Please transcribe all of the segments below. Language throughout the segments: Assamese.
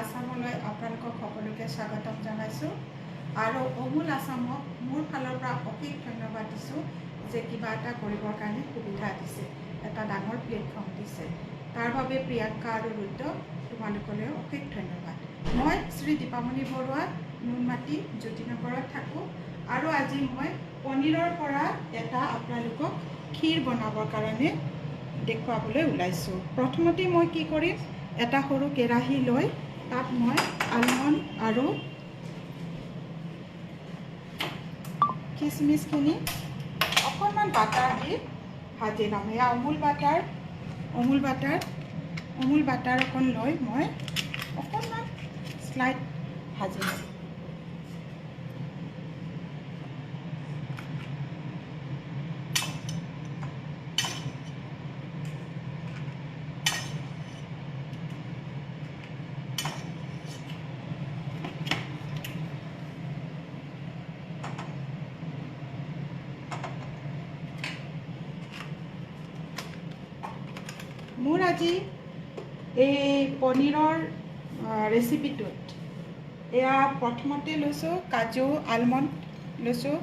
আসামলৈ আপোনালোকক সকলোকে স্বাগতম জনাইছোঁ আৰু অমূল আসামক মোৰ ফালৰ পৰা অশেষ ধন্যবাদ দিছোঁ যে কিবা এটা কৰিবৰ কাৰণে সুবিধা দিছে, এটা ডাঙৰ প্লেটফৰ্ম দিছে। তাৰ বাবে প্ৰিয়ংকা আৰু ৰুদ্ৰ তোমালোকলৈ অশেষ ধন্যবাদ। মই শ্ৰী দীপামণি বৰুৱা, নুনমাটি জ্যোতিনগৰত থাকোঁ আৰু আজি মই পনীৰৰ পৰা এটা আপোনালোকক ক্ষীৰ বনাবৰ কাৰণে দেখুৱাবলৈ ওলাইছোঁ। প্ৰথমতে মই কি কৰিম, এটা সৰু কেৰাহী লৈ তাত মই আলমণ্ড আৰু কিচমিচখিনি অকণমান বাটাৰ দি ভাজি ল'ম। এয়া অমুল বাটাৰ অকণ লৈ মই অকণমান স্লাইড ভাজি ল'ম। মোৰ আজি এই পনীৰৰ ৰেচিপিটোত এয়া প্ৰথমতে লৈছোঁ কাজু আলমণ্ড লৈছোঁ,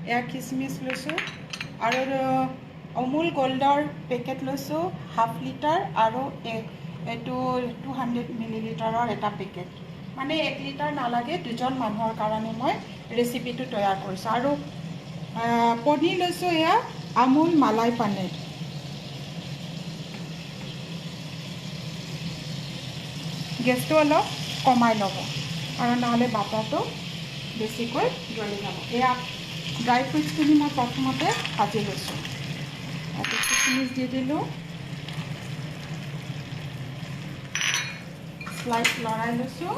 এয়া কিচমিচ লৈছোঁ আৰু অমুল গোল্ডৰ পেকেট লৈছোঁ ½ লিটাৰ আৰু এইটো 200 মিলিলিটাৰৰ এটা পেকেট, মানে 1 লিটাৰ নালাগে, 2জন মানুহৰ কাৰণে মই ৰেচিপিটো তৈয়াৰ কৰিছোঁ। আৰু পনীৰ লৈছোঁ এয়া আমুল মালাই পনীৰ। গেছটো অলপ কমাই ল'ব আৰু নহ'লে বাটাৰটো বেছিকৈ জ্বলি যাব। এয়া ড্ৰাই ফ্ৰুটছখিনি মই প্ৰথমতে ভাজি লৈছোঁ। ইয়াতে কিচমিচ দি দিলোঁ, স্লাইড লৰাই লৈছোঁ,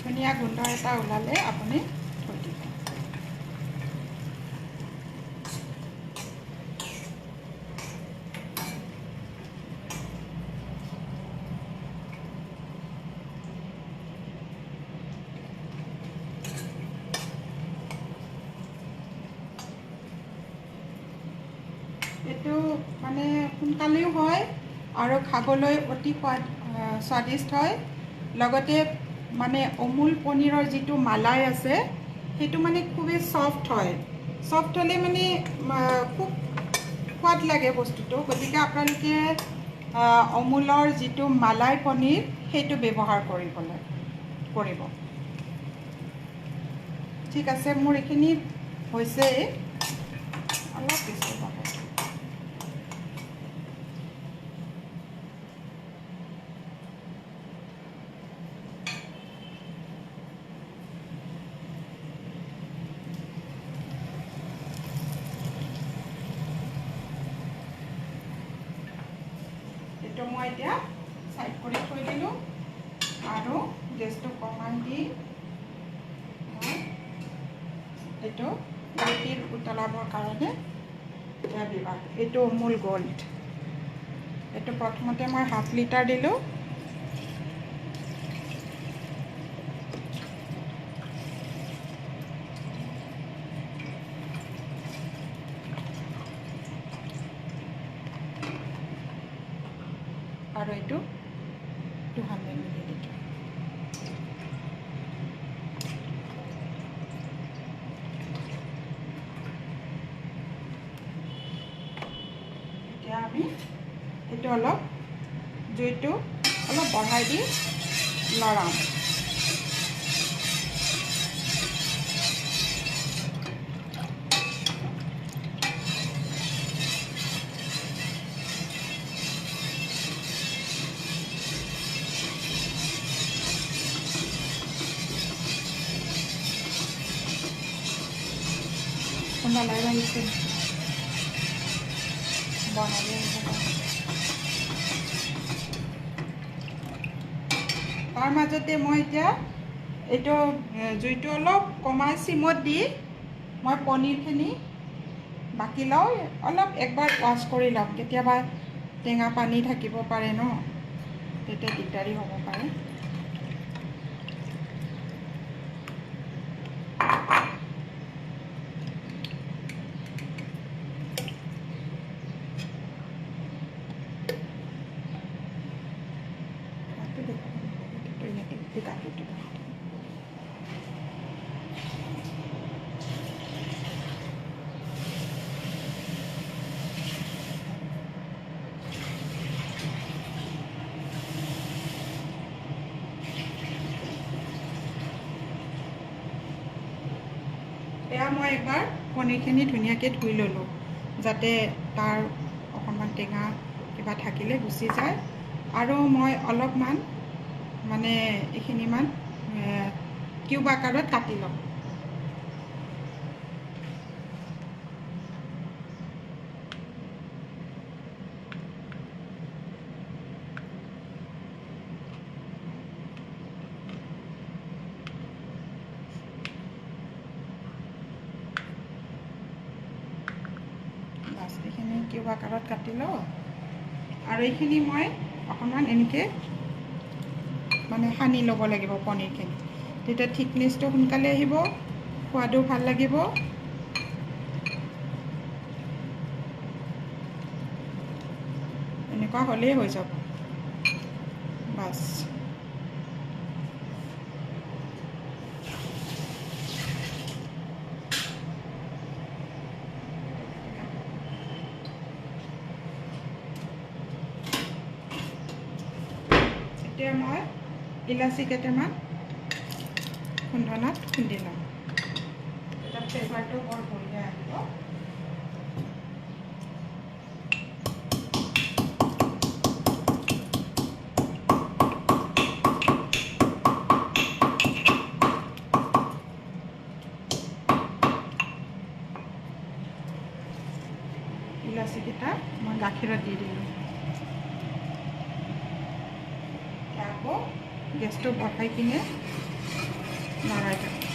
ধুনীয়া গোন্ধ এটা ওলালে আপুনি থৈ দিব। এইটো মানে সোনকালেও হয় আৰু খাবলৈ অতি স্বাদিষ্ট হয়। লগতে মানে অমুল পনীৰৰ যিটো মালাই আছে সেইটো মানে খুবেই ছফ্ট হয়। ছফ্ট হ'লে মানে খুব সোৱাদ লাগে বস্তুটো। গতিকে আপোনালোকে অমুলৰ যিটো মালাই পনীৰ সেইটো ব্যৱহাৰ কৰিব। ঠিক আছে, মোৰ এইখিনি হৈছেই, অলপ বেছি হ'ব। এইটো মই এতিয়া চাইড কৰি থৈ দিলোঁ আৰু গেছটো কমাই দি মই এইটো গাখীৰ উতলাবৰ কাৰণে এইটো অমুল গোল্ড, এইটো প্ৰথমতে মই ½ লিটাৰ দিলোঁ, আৰু এইটো 200 মিলিলিটাৰ। এতিয়া আমি এইটো অলপ জুইটো অলপ বঢ়াই দি লৰাম। লাই আহিছে বনালে তাৰ মাজতে মই এতিয়া এইটো জুইটো অলপ কমাই চিমত দি মই পনীৰখিনি বাকি লওঁ অলপ একবাৰ ৱাছ কৰি লওঁ কেতিয়াবা টেঙা পানী থাকিব পাৰে ন তেতিয়া দিগদাৰি হ'ব পাৰে এয়া মই একবাৰ পনীৰখিনি ধুনীয়াকৈ ধুই ল'লোঁ যাতে তাৰ অকণমান টেঙা কিবা থাকিলে গুচি যায় আৰু মই অলপমান মানে এইখিনিমান কিউব আকাৰত কাটি ল'ম এইখিনি কিউব আকাৰত কাটি লওঁ আৰু এইখিনি মই অকণমান এনেকৈ মানে সানি ল'ব লাগিব পনীৰখিনি তেতিয়া থিকনেছটো সোনকালে আহিব সোৱাদো ভাল লাগিব এনেকুৱা হ'লেই হৈ যাব বাছ এতিয়া মই ইলাচি কেইটামান খুন্দনাত খুন্দি লওঁ এটা ফ্লেভাৰটো বৰ বঢ়িয়া আহিব ইলাচিকেইটা মই গাখীৰত দি দিলোঁ আকৌ গেছটো বঢ়াই কিনে লৰাই থাকোঁ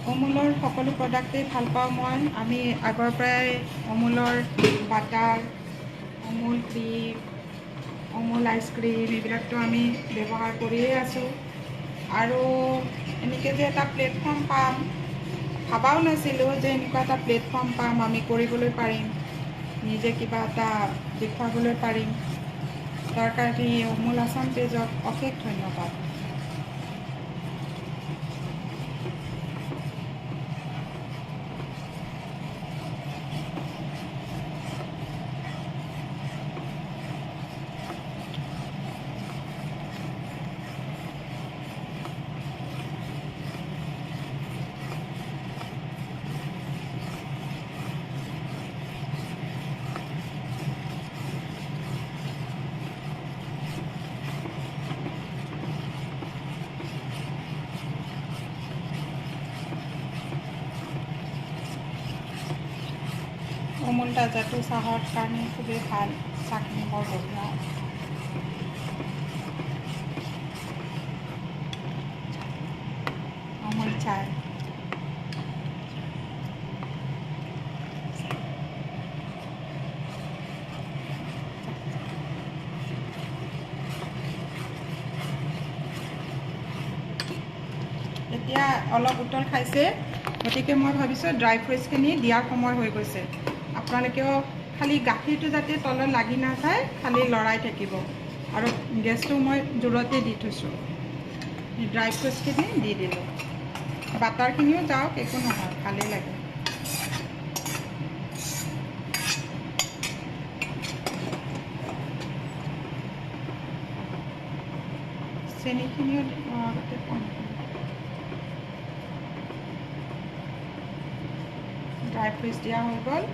অমুলৰ সকলো প্ৰডাক্টেই ভাল পাওঁ মই আমি আগৰ পৰাই অমুলৰ বাটাৰ অমুল ক্ৰীম অমুল আইচক্ৰীম এইবিলাকতো আমি ব্যৱহাৰ কৰিয়ে আছোঁ আৰু এনেকৈ যে এটা প্লেটফৰ্ম পাম ভাবাও নাছিলোঁ যে এনেকুৱা এটা প্লেটফৰ্ম পাম আমি কৰিবলৈ পাৰিম নিজে কিবা এটা দেখুৱাবলৈ পাৰিম তাৰ কাৰণে অমুল আসাম পেজক অশেষ ধন্যবাদ অমুল তাজাটো চাহৰ কাৰণে খুবেই ভাল চাহখিনি বৰ বঢ়িয়া অমুল চাই এতিয়া অলপ উতল খাইছে গতিকে মই ভাবিছোঁ ড্ৰাই ফ্ৰুটছখিনি দিয়াৰ সময় হৈ গৈছে আপোনালোকেও খালি গাখীৰটো যাতে তলত লাগি নাযায় খালি লৰাই থাকিব আৰু গেছটো মই জোৰতে দি থৈছোঁ ড্ৰাই ফ্ৰুটছখিনি দি দিলোঁ বাটাৰখিনিও যাওক একো নহয় ভালেই লাগে চেনিখিনিও আগতে কম ড্ৰাই ফ্ৰুটছ দিয়া হৈ গ'ল।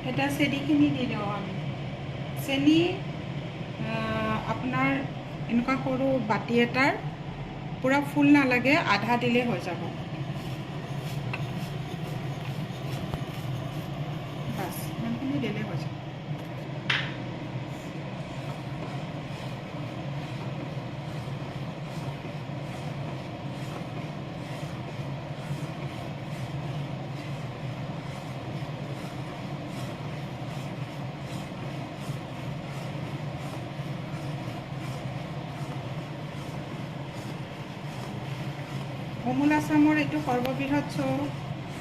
এটা চেনিখিনি দি দিওঁ আমি। চেনি আপোনাৰ এনেকুৱা সৰু বাতি এটাৰ পূৰা ফুল নালাগে, আধা দিলে হৈ যাব। বাছ ইমানখিনি দিলে হৈ যাব। অমুল আসামৰ এইটো সৰ্ববৃহৎ শ্ব'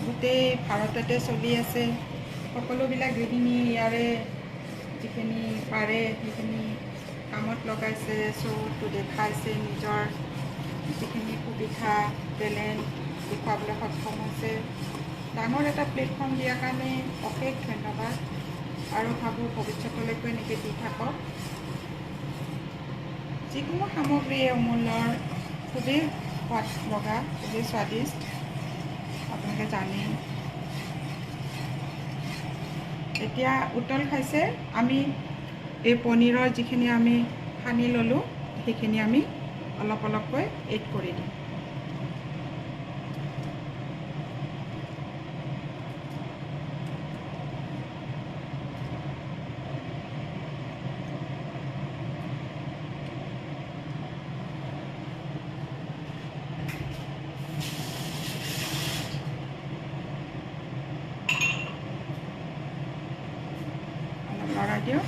গোটেই ভাৰততে চলি আছে। সকলোবিলাক গৃহিণী ইয়াৰে যিখিনি পাৰে সেইখিনি কামত লগাইছে, শ্ব'টো দেখাইছে, নিজৰ যিখিনি সুবিধা টেলেণ্ট দেখুৱাবলৈ সক্ষম হৈছে। ডাঙৰ এটা প্লেটফৰ্ম দিয়াৰ কাৰণে অশেষ ধন্যবাদ, আৰু ভাবোঁ ভৱিষ্যতলৈকে এনেকৈ দি থাকক। যিকোনো সামগ্ৰী অমূলৰ খুবেই সোৱাদ লগা, খুবেই স্বাদিষ্ট, আপোনালোকে জানে। এতিয়া উতল খাইছে, আমি এই পনীৰৰ যিখিনি আমি সানি ল'লোঁ সেইখিনি আমি অলপ অলপকৈ এড কৰি দিম। লৰাই দিওঁ।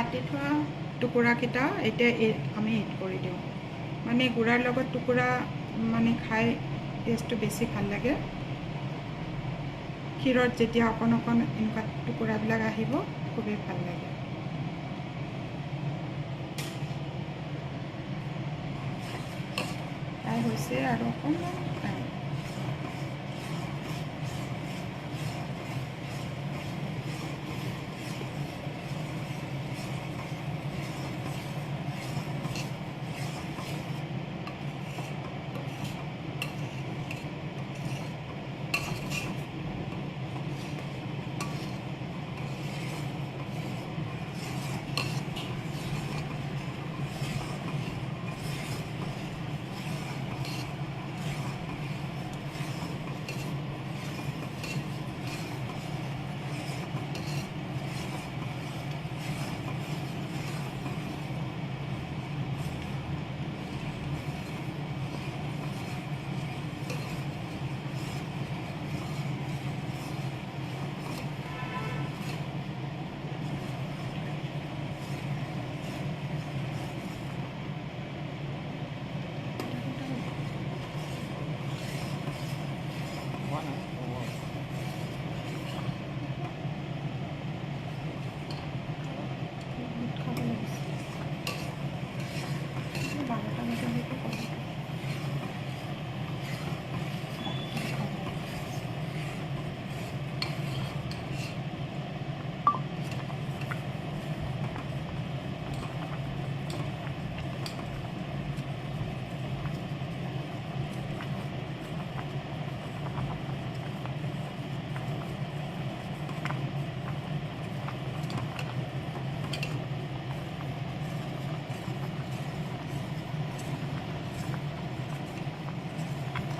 কাটি থোৱা টুকুৰাকেইটা এতিয়া আমি এড কৰি দিওঁ মানে গুড়াৰ লগত টুকুৰা মানে খাই টেষ্টটো বেছি ভাল লাগে ক্ষীৰত যেতিয়া অকণ অকণ এনেকুৱা টুকুৰাবিলাক আহিব খুবেই ভাল লাগে তাই হৈছে আৰু অকণমান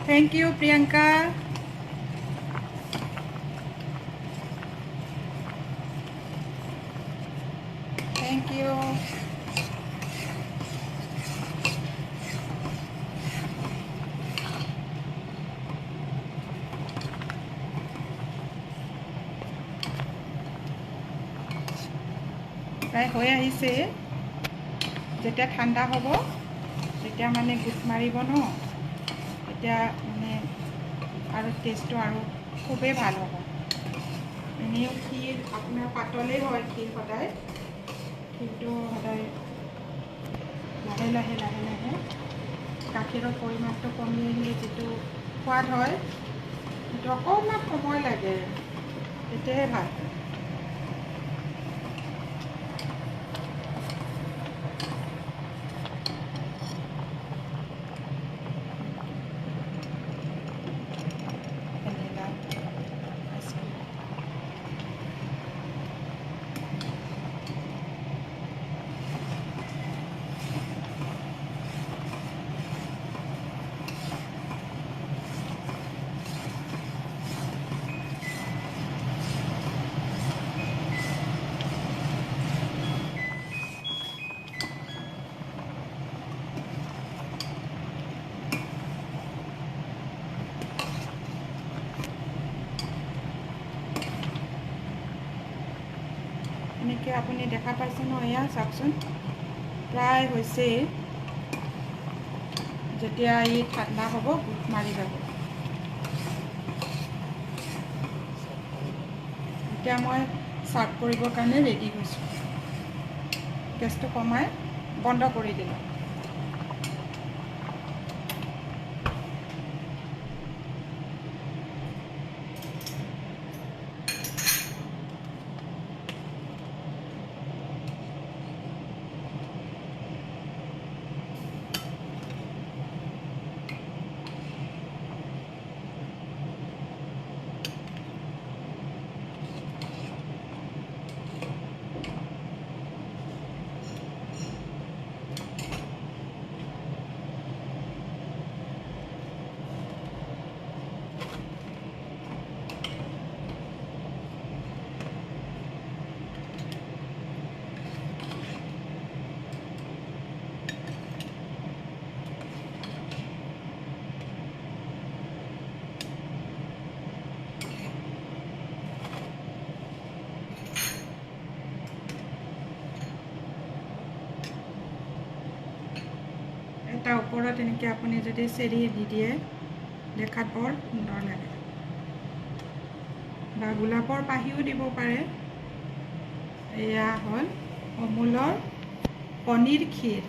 Thank you, Priyanka. Thank you. প্ৰায় হৈ আহিছে যেতিয়া ঠাণ্ডা হ'ব তেতিয়া মানে গুট মাৰিব ন এতিয়া মানে আৰু টেষ্টটো আৰু খুবেই ভাল হ'ব এনেও ক্ষীৰ আপোনাৰ পাতলেই হয় ক্ষীৰ সদায় কিন্তু সদায় লাহে লাহে লাহে লাহে গাখীৰৰ পৰিমাণটো কমি আহিলে যিটো সোৱাদ হয় সেইটো অকণমান সময় লাগে তেতিয়াহে ভাল এনেকৈ আপুনি দেখা পাইছে ন এয়া চাওকচোন প্ৰায় হৈছে যেতিয়া ই ঠাণ্ডা হ'ব গোট মাৰি যাব এতিয়া মই চাৰ্ভ কৰিবৰ কাৰণে ৰেডি হৈছোঁ গেছটো কমাই বন্ধ কৰি দিলোঁ এটা ওপৰত এনেকৈ আপুনি যদি চেৰি দি দিয়ে দেখাত বৰ সুন্দৰ লাগে বা গোলাপৰ পাহিও দিব পাৰে এয়া হ'ল অমুলৰ পনীৰ ক্ষীৰ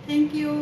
থেংক ইউ